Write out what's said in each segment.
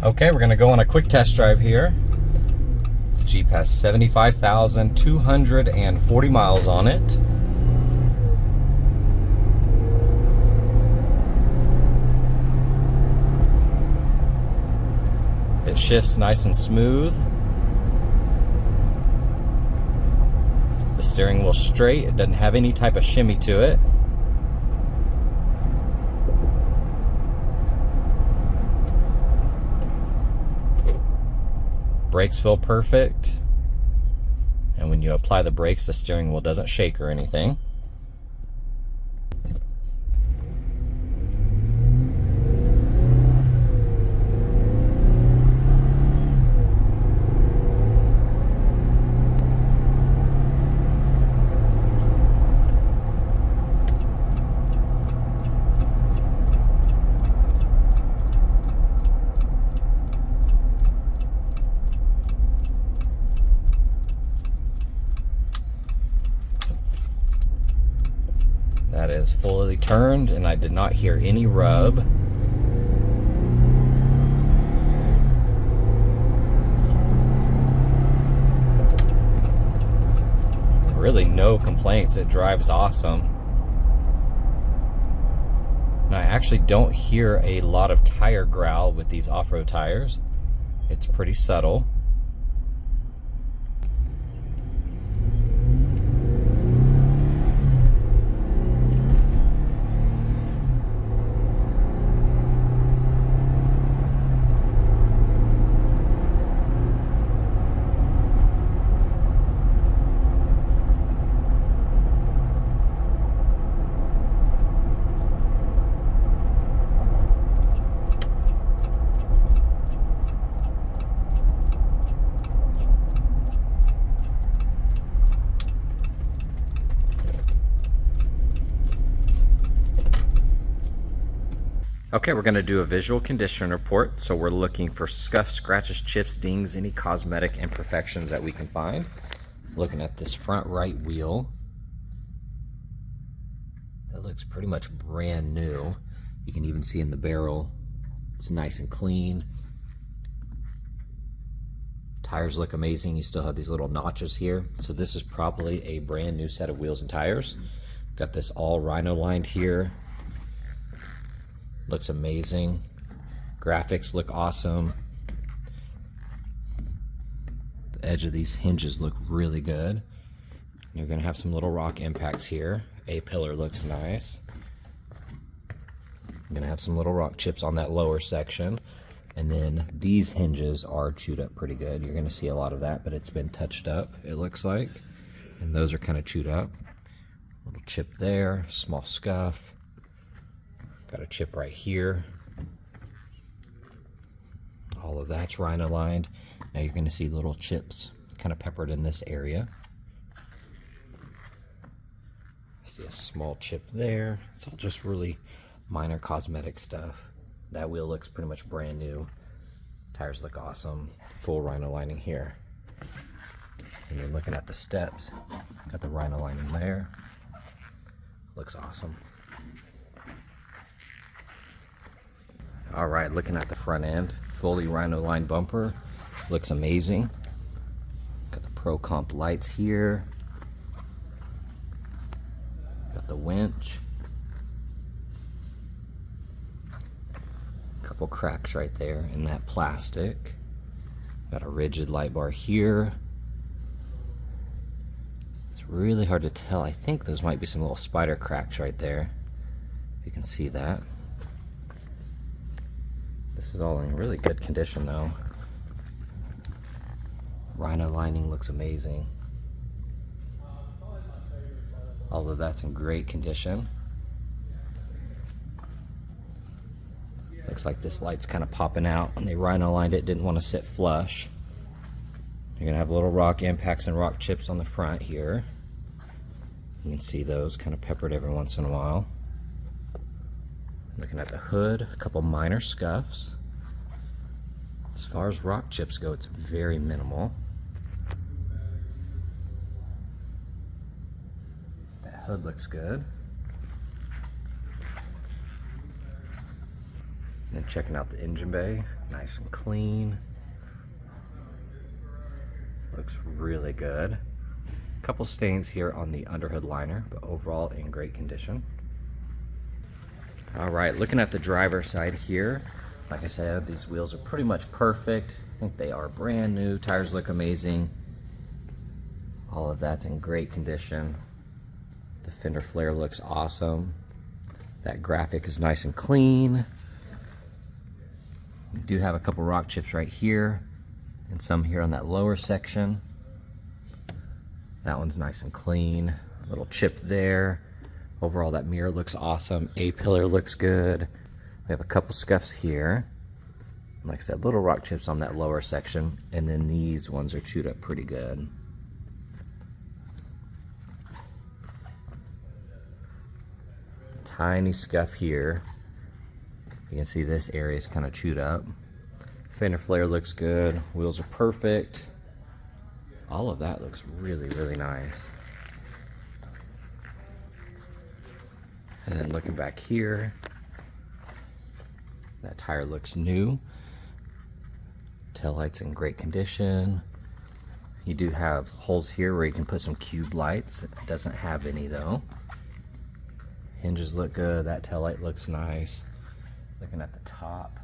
Okay, we're gonna go on a quick test drive here. The Jeep has 75,240 miles on it. It shifts nice and smooth. The steering wheel's straight. It doesn't have any type of shimmy to it. Brakes feel perfect. And when you apply the brakes, the steering wheel doesn't shake or anything. That is fully turned, and I did not hear any rub. Really no complaints. It drives awesome. And I actually don't hear a lot of tire growl with these off-road tires. It's pretty subtle. Okay, we're going to do a visual condition report. So we're looking for scuffs, scratches, chips, dings, any cosmetic imperfections that we can find. Looking at this front right wheel. That looks pretty much brand new. You can even see in the barrel, it's nice and clean. Tires look amazing. You still have these little notches here. So this is probably a brand new set of wheels and tires. Got this all rhino lined here. Looks amazing. Graphics look awesome. The edge of these hinges look really good. You're gonna have some little rock impacts here. A-pillar looks nice. You're gonna have some little rock chips on that lower section. And then these hinges are chewed up pretty good. You're gonna see a lot of that, but it's been touched up, it looks like. And those are kind of chewed up. Little chip there, small scuff. Got a chip right here. All of that's rhino lined. Now you're going to see little chips kind of peppered in this area. I see a small chip there. It's all just really minor cosmetic stuff. That wheel looks pretty much brand new. Tires look awesome. Full rhino lining here. And then looking at the steps, got the rhino lining there. Looks awesome. All right, looking at the front end, fully rhino line bumper, looks amazing. Got the Pro Comp lights here. Got the winch. Couple cracks right there in that plastic. Got a rigid light bar here. It's really hard to tell. I think those might be some little spider cracks right there. If you can see that. This is all in really good condition though. Rhino lining looks amazing. All of that's in great condition. Looks like this light's kind of popping out. When they rhino lined it, didn't want to sit flush. You're gonna have little rock impacts and rock chips on the front here. You can see those kind of peppered every once in a while. Looking at the hood, a couple minor scuffs. As far as rock chips go, it's very minimal. That hood looks good. And then checking out the engine bay, nice and clean. Looks really good. A couple stains here on the underhood liner, but overall in great condition. All right, looking at the driver's side here, like I said, these wheels are pretty much perfect. I think they are brand new. Tires look amazing. All of that's in great condition. The fender flare looks awesome. That graphic is nice and clean. We do have a couple rock chips right here and some here on that lower section. That one's nice and clean. A little chip there. Overall, that mirror looks awesome. A-pillar looks good. We have a couple scuffs here. Like I said, little rock chips on that lower section, and then these ones are chewed up pretty good. Tiny scuff here. You can see this area is kind of chewed up. Fender flare looks good. Wheels are perfect. All of that looks really, really nice. And then looking back here, that tire looks new. Taillight's in great condition. You do have holes here where you can put some cube lights. It doesn't have any though. Hinges look good. That taillight looks nice. Looking at the top,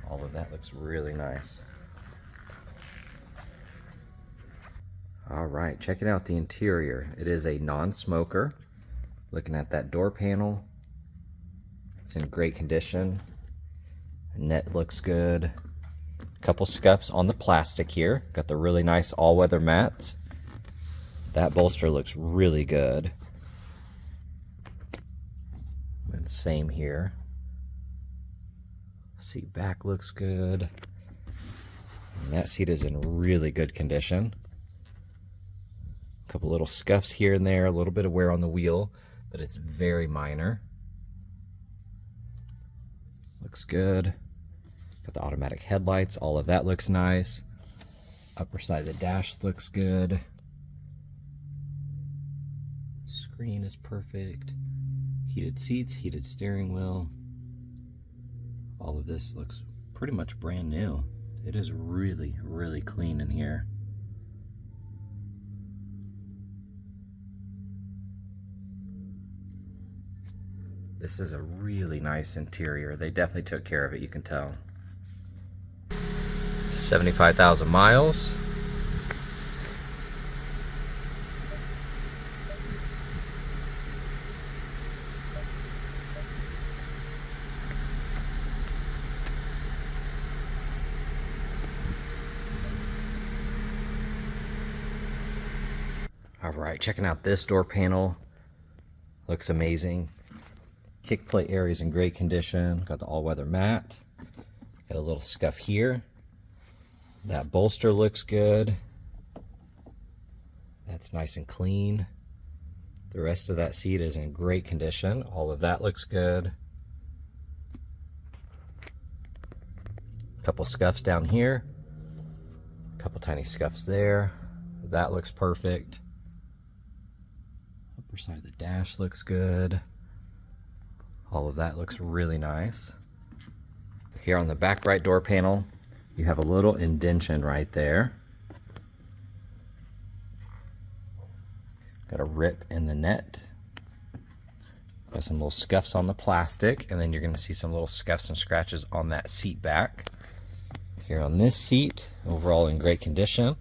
all of that looks really nice. All right, checking out the interior. It is a non-smoker. Looking at that door panel, it's in great condition. The net looks good. A couple scuffs on the plastic here. Got the really nice all-weather mats. That bolster looks really good. And same here. Seat back looks good. And that seat is in really good condition. A couple little scuffs here and there, a little bit of wear on the wheel, but it's very minor. Looks good. Got the automatic headlights, all of that looks nice. Upper side of the dash looks good. Screen is perfect. Heated seats, heated steering wheel. All of this looks pretty much brand new. It is really, really clean in here. This is a really nice interior. They definitely took care of it, you can tell. 75,000 miles. All right, checking out this door panel. Looks amazing. Kick plate area is in great condition. Got the all-weather mat. Got a little scuff here. That bolster looks good. That's nice and clean. The rest of that seat is in great condition. All of that looks good. A couple scuffs down here. A couple tiny scuffs there. That looks perfect. Upper side of the dash looks good. All of that looks really nice. Here on the back right door panel, you have a little indentation right there. Got a rip in the net. Got some little scuffs on the plastic, and then you're going to see some little scuffs and scratches on that seat back. Here on this seat, overall in great condition.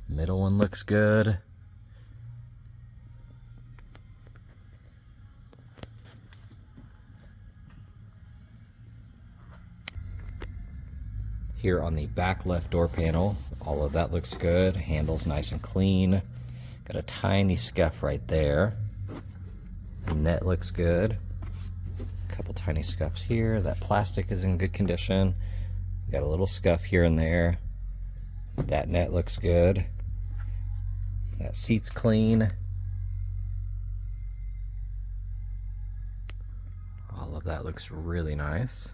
Middle one looks good. Here on the back left door panel, all of that looks good. Handle's nice and clean. Got a tiny scuff right there. The net looks good. A couple tiny scuffs here. That plastic is in good condition. Got a little scuff here and there. That net looks good. That seat's clean. All of that looks really nice.